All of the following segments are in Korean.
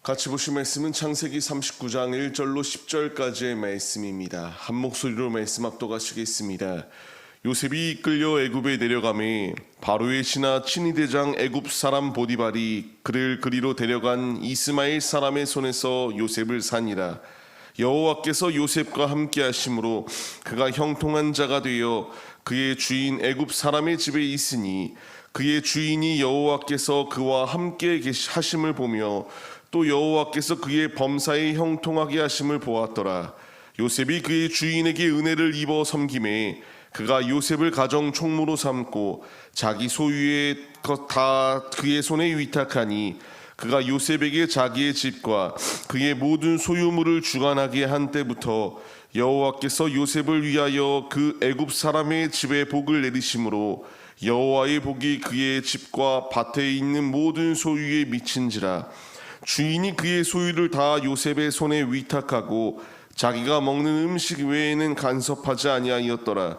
같이 보실 말씀은 창세기 39장 1절로 10절까지의 말씀입니다. 한 목소리로 말씀 압도하시겠습니다. 요셉이 이끌려 애굽에 내려가매 바로의 신하 친위대장 애굽 사람 보디발이 그를 그리로 데려간 이스마엘 사람의 손에서 요셉을 산이라. 여호와께서 요셉과 함께 하심으로 그가 형통한 자가 되어 그의 주인 애굽 사람의 집에 있으니 그의 주인이 여호와께서 그와 함께 하심을 보며 또 여호와께서 그의 범사에 형통하게 하심을 보았더라. 요셉이 그의 주인에게 은혜를 입어 섬김에 그가 요셉을 가정 총무로 삼고 자기 소유의 것 다 그의 손에 위탁하니 그가 요셉에게 자기의 집과 그의 모든 소유물을 주관하게 한 때부터 여호와께서 요셉을 위하여 그 애굽 사람의 집에 복을 내리심으로 여호와의 복이 그의 집과 밭에 있는 모든 소유에 미친지라. 주인이 그의 소유를 다 요셉의 손에 위탁하고 자기가 먹는 음식 외에는 간섭하지 아니하였더라.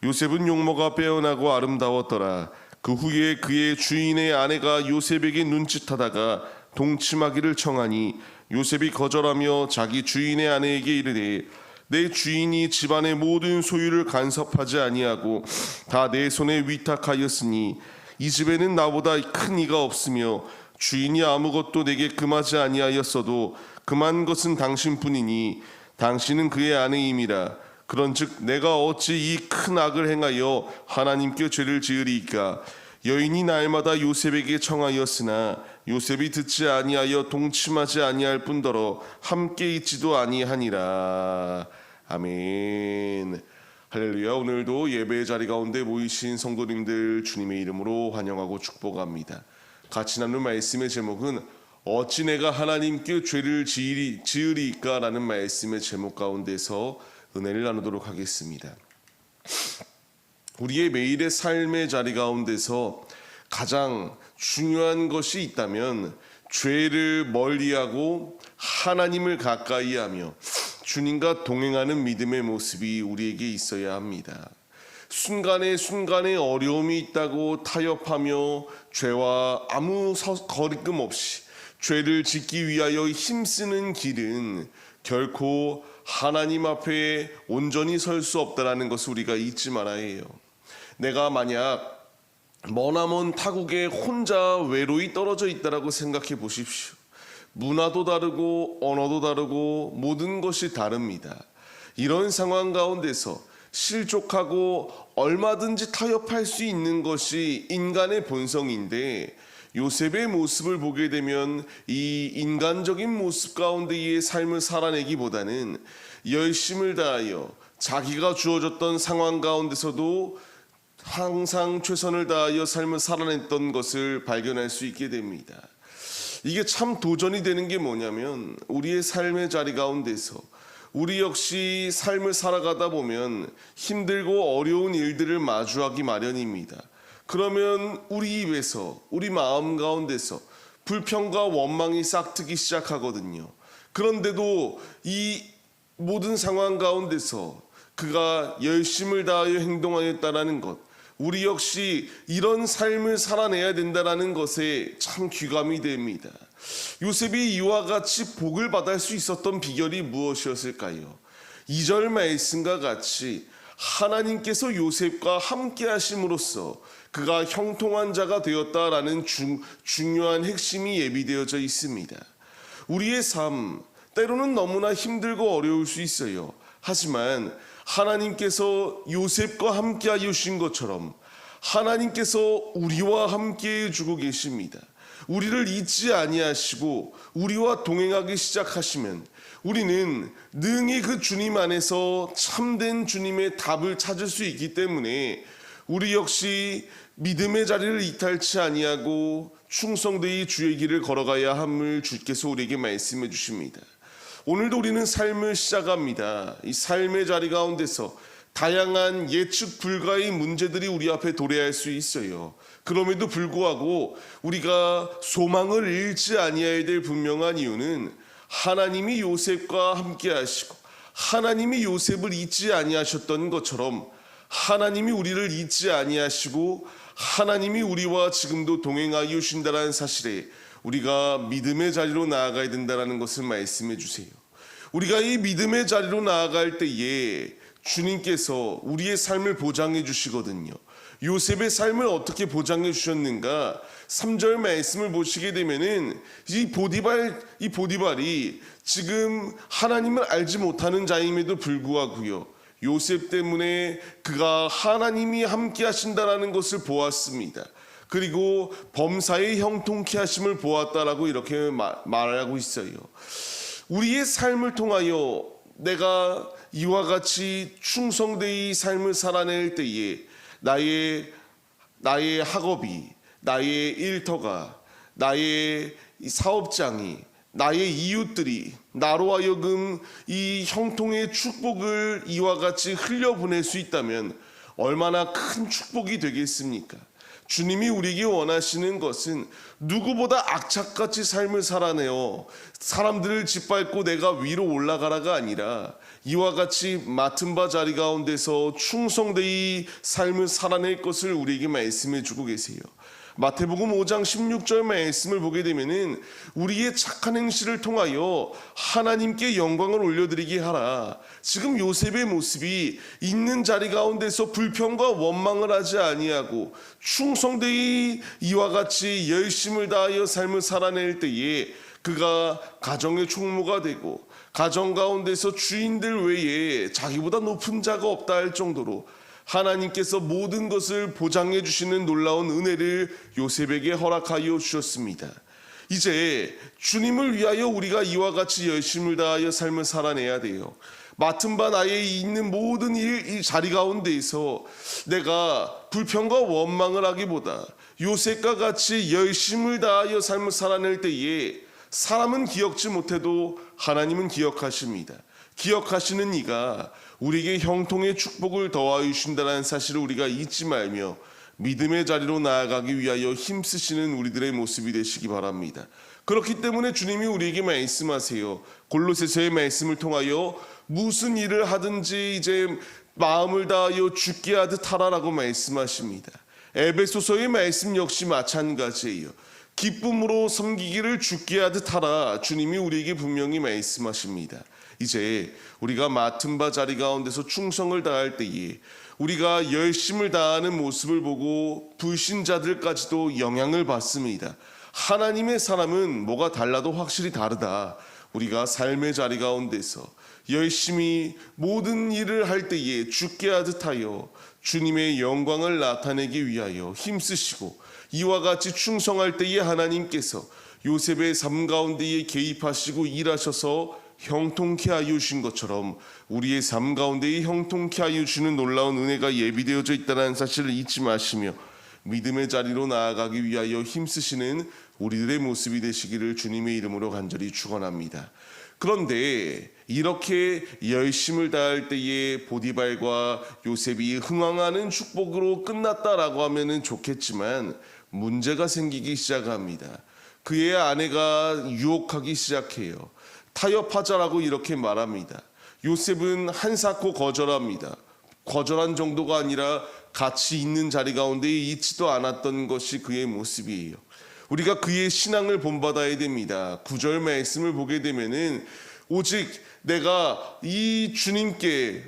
요셉은 용모가 빼어나고 아름다웠더라. 그 후에 그의 주인의 아내가 요셉에게 눈짓하다가 동침하기를 청하니 요셉이 거절하며 자기 주인의 아내에게 이르되 내 주인이 집안의 모든 소유를 간섭하지 아니하고 다 내 손에 위탁하였으니 이 집에는 나보다 큰 이가 없으며 주인이 아무것도 내게 금하지 아니하였어도 금한 것은 당신뿐이니 당신은 그의 아내임이라. 그런즉 내가 어찌 이 큰 악을 행하여 하나님께 죄를 지으리이까. 여인이 날마다 요셉에게 청하였으나 요셉이 듣지 아니하여 동침하지 아니할 뿐더러 함께 있지도 아니하니라. 아멘. 할렐루야. 오늘도 예배의 자리 가운데 모이신 성도님들 주님의 이름으로 환영하고 축복합니다. 같이 나눈 말씀의 제목은 어찌 내가 하나님께 죄를 지으리까 라는 말씀의 제목 가운데서 은혜를 나누도록 하겠습니다. 우리의 매일의 삶의 자리 가운데서 가장 중요한 것이 있다면 죄를 멀리하고 하나님을 가까이하며 주님과 동행하는 믿음의 모습이 우리에게 있어야 합니다. 순간에 어려움이 있다고 타협하며 죄와 아무 거리낌 없이 죄를 짓기 위하여 힘쓰는 길은 결코 하나님 앞에 온전히 설 수 없다라는 것을 우리가 잊지 말아야 해요. 내가 만약 머나먼 타국에 혼자 외로이 떨어져 있다라고 생각해 보십시오. 문화도 다르고 언어도 다르고 모든 것이 다릅니다. 이런 상황 가운데서 실족하고 얼마든지 타협할 수 있는 것이 인간의 본성인데 요셉의 모습을 보게 되면 이 인간적인 모습 가운데의 삶을 살아내기보다는 열심을 다하여 자기가 주어졌던 상황 가운데서도 항상 최선을 다하여 삶을 살아냈던 것을 발견할 수 있게 됩니다. 이게 참 도전이 되는 게 뭐냐면 우리의 삶의 자리 가운데서 우리 역시 삶을 살아가다 보면 힘들고 어려운 일들을 마주하기 마련입니다. 그러면 우리 입에서 우리 마음 가운데서 불평과 원망이 싹트기 시작하거든요. 그런데도 이 모든 상황 가운데서 그가 열심을 다하여 행동하였다라는 것, 우리 역시 이런 삶을 살아내야 된다라는 것에 참 귀감이 됩니다. 요셉이 이와 같이 복을 받을 수 있었던 비결이 무엇이었을까요? 2절 말씀과 같이 하나님께서 요셉과 함께 하심으로써 그가 형통한 자가 되었다라는 중요한 핵심이 예비되어져 있습니다. 우리의 삶, 때로는 너무나 힘들고 어려울 수 있어요. 하지만 하나님께서 요셉과 함께 하신 것처럼 하나님께서 우리와 함께 해주고 계십니다. 우리를 잊지 아니하시고 우리와 동행하기 시작하시면 우리는 능히 그 주님 안에서 참된 주님의 답을 찾을 수 있기 때문에 우리 역시 믿음의 자리를 이탈치 아니하고 충성되이 주의 길을 걸어가야 함을 주께서 우리에게 말씀해 주십니다. 오늘도 우리는 삶을 시작합니다. 이 삶의 자리 가운데서 다양한 예측 불가의 문제들이 우리 앞에 도래할 수 있어요. 그럼에도 불구하고 우리가 소망을 잃지 아니해야 될 분명한 이유는 하나님이 요셉과 함께 하시고 하나님이 요셉을 잊지 아니하셨던 것처럼 하나님이 우리를 잊지 아니하시고 하나님이 우리와 지금도 동행하여 주신다는 사실에 우리가 믿음의 자리로 나아가야 된다는 것을 말씀해 주세요. 우리가 이 믿음의 자리로 나아갈 때에 주님께서 우리의 삶을 보장해 주시거든요. 요셉의 삶을 어떻게 보장해 주셨는가? 3절 말씀을 보시게 되면은 이 보디발이 지금 하나님을 알지 못하는 자임에도 불구하고요, 요셉 때문에 그가 하나님이 함께 하신다라는 것을 보았습니다. 그리고 범사의 형통케 하심을 보았다라고 이렇게 말하고 있어요. 우리의 삶을 통하여 내가 이와 같이 충성되이 삶을 살아낼 때에 나의 학업이, 나의 일터가, 나의 사업장이, 나의 이웃들이 나로 하여금 이 형통의 축복을 이와 같이 흘려보낼 수 있다면 얼마나 큰 축복이 되겠습니까? 주님이 우리에게 원하시는 것은 누구보다 악착같이 삶을 살아내어 사람들을 짓밟고 내가 위로 올라가라가 아니라 이와 같이 맡은 바 자리 가운데서 충성되이 삶을 살아낼 것을 우리에게 말씀해 주고 계세요. 마태복음 5장 16절 말씀을 보게 되면은 우리의 착한 행실을 통하여 하나님께 영광을 올려드리게 하라. 지금 요셉의 모습이 있는 자리 가운데서 불평과 원망을 하지 아니하고 충성되이 이와 같이 열심을 다하여 삶을 살아낼 때에 그가 가정의 총무가 되고 가정 가운데서 주인들 외에 자기보다 높은 자가 없다 할 정도로 하나님께서 모든 것을 보장해 주시는 놀라운 은혜를 요셉에게 허락하여 주셨습니다. 이제 주님을 위하여 우리가 이와 같이 열심을 다하여 삶을 살아내야 돼요. 맡은 바 나의 있는 모든 이 자리 가운데에서 내가 불평과 원망을 하기보다 요셉과 같이 열심을 다하여 삶을 살아낼 때에 사람은 기억지 못해도 하나님은 기억하십니다. 기억하시는 이가 우리에게 형통의 축복을 더하여 주신다는 사실을 우리가 잊지 말며 믿음의 자리로 나아가기 위하여 힘쓰시는 우리들의 모습이 되시기 바랍니다. 그렇기 때문에 주님이 우리에게 말씀하세요. 골로새서의 말씀을 통하여 무슨 일을 하든지 이제 마음을 다하여 죽게 하듯 하라라고 말씀하십니다. 에베소서의 말씀 역시 마찬가지예요. 기쁨으로 섬기기를 죽게 하듯 하라. 주님이 우리에게 분명히 말씀하십니다. 이제 우리가 맡은 바 자리 가운데서 충성을 다할 때에 우리가 열심을 다하는 모습을 보고 불신자들까지도 영향을 받습니다. 하나님의 사람은 뭐가 달라도 확실히 다르다. 우리가 삶의 자리 가운데서 열심히 모든 일을 할 때에 죽게 하듯 하여 주님의 영광을 나타내기 위하여 힘쓰시고 이와 같이 충성할 때에 하나님께서 요셉의 삶 가운데에 개입하시고 일하셔서 형통케 하여 주신 것처럼 우리의 삶 가운데에 형통케 하여 주는 놀라운 은혜가 예비되어져 있다는 사실을 잊지 마시며 믿음의 자리로 나아가기 위하여 힘쓰시는 우리들의 모습이 되시기를 주님의 이름으로 간절히 축원합니다. 그런데 이렇게 열심을 다할 때에 보디발과 요셉이 흥황하는 축복으로 끝났다라고 하면은 좋겠지만 문제가 생기기 시작합니다. 그의 아내가 유혹하기 시작해요. 타협하자라고 이렇게 말합니다. 요셉은 한사코 거절합니다. 거절한 정도가 아니라 같이 있는 자리 가운데 있지도 않았던 것이 그의 모습이에요. 우리가 그의 신앙을 본받아야 됩니다. 9절 말씀을 보게 되면은 오직 내가 이 주님께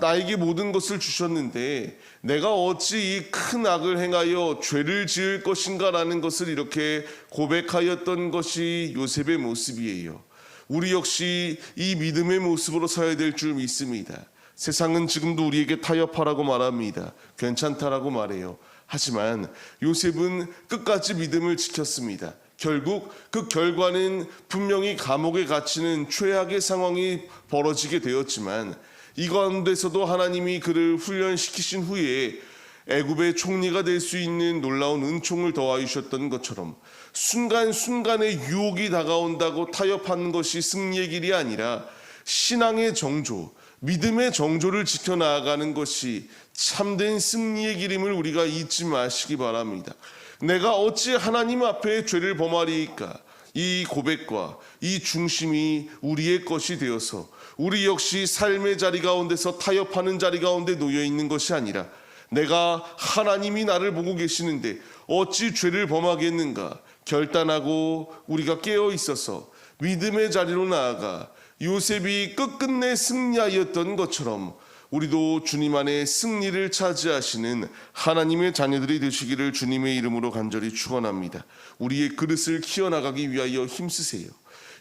나에게 모든 것을 주셨는데 내가 어찌 이 큰 악을 행하여 죄를 지을 것인가라는 것을 이렇게 고백하였던 것이 요셉의 모습이에요. 우리 역시 이 믿음의 모습으로 서야 될 줄 믿습니다. 세상은 지금도 우리에게 타협하라고 말합니다. 괜찮다라고 말해요. 하지만 요셉은 끝까지 믿음을 지켰습니다. 결국 그 결과는 분명히 감옥에 갇히는 최악의 상황이 벌어지게 되었지만 이 가운데서도 하나님이 그를 훈련시키신 후에 애굽의 총리가 될 수 있는 놀라운 은총을 더하여 주셨던 것처럼 순간순간에 유혹이 다가온다고 타협하는 것이 승리의 길이 아니라 신앙의 정조, 믿음의 정조를 지켜나가는 것이 참된 승리의 길임을 우리가 잊지 마시기 바랍니다. 내가 어찌 하나님 앞에 죄를 범하리이까? 이 고백과 이 중심이 우리의 것이 되어서 우리 역시 삶의 자리 가운데서 타협하는 자리 가운데 놓여 있는 것이 아니라 내가 하나님이 나를 보고 계시는데 어찌 죄를 범하겠는가 결단하고 우리가 깨어 있어서 믿음의 자리로 나아가 요셉이 끝끝내 승리하였던 것처럼 우리도 주님 안에 승리를 차지하시는 하나님의 자녀들이 되시기를 주님의 이름으로 간절히 축원합니다. 우리의 그릇을 키워나가기 위하여 힘쓰세요.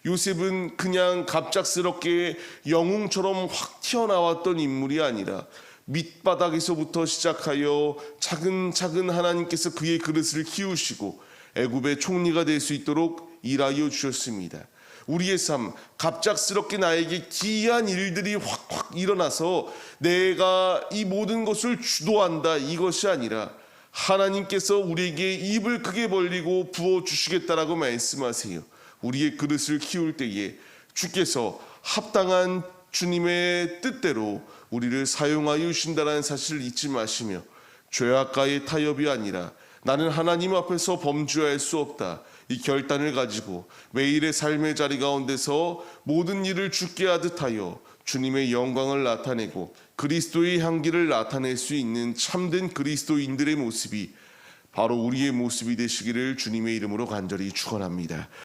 요셉은 그냥 갑작스럽게 영웅처럼 확 튀어나왔던 인물이 아니라 밑바닥에서부터 시작하여 차근차근 하나님께서 그의 그릇을 키우시고 애굽의 총리가 될 수 있도록 일하여 주셨습니다. 우리의 삶, 갑작스럽게 나에게 기이한 일들이 확 일어나서 내가 이 모든 것을 주도한다 이것이 아니라 하나님께서 우리에게 입을 크게 벌리고 부어주시겠다라고 말씀하세요. 우리의 그릇을 키울 때에 주께서 합당한 주님의 뜻대로 우리를 사용하여 주신다는 사실을 잊지 마시며 죄악과의 타협이 아니라 나는 하나님 앞에서 범죄할 수 없다. 이 결단을 가지고 매일의 삶의 자리 가운데서 모든 일을 주께 하듯 하여 주님의 영광을 나타내고 그리스도의 향기를 나타낼 수 있는 참된 그리스도인들의 모습이 바로 우리의 모습이 되시기를 주님의 이름으로 간절히 축원합니다.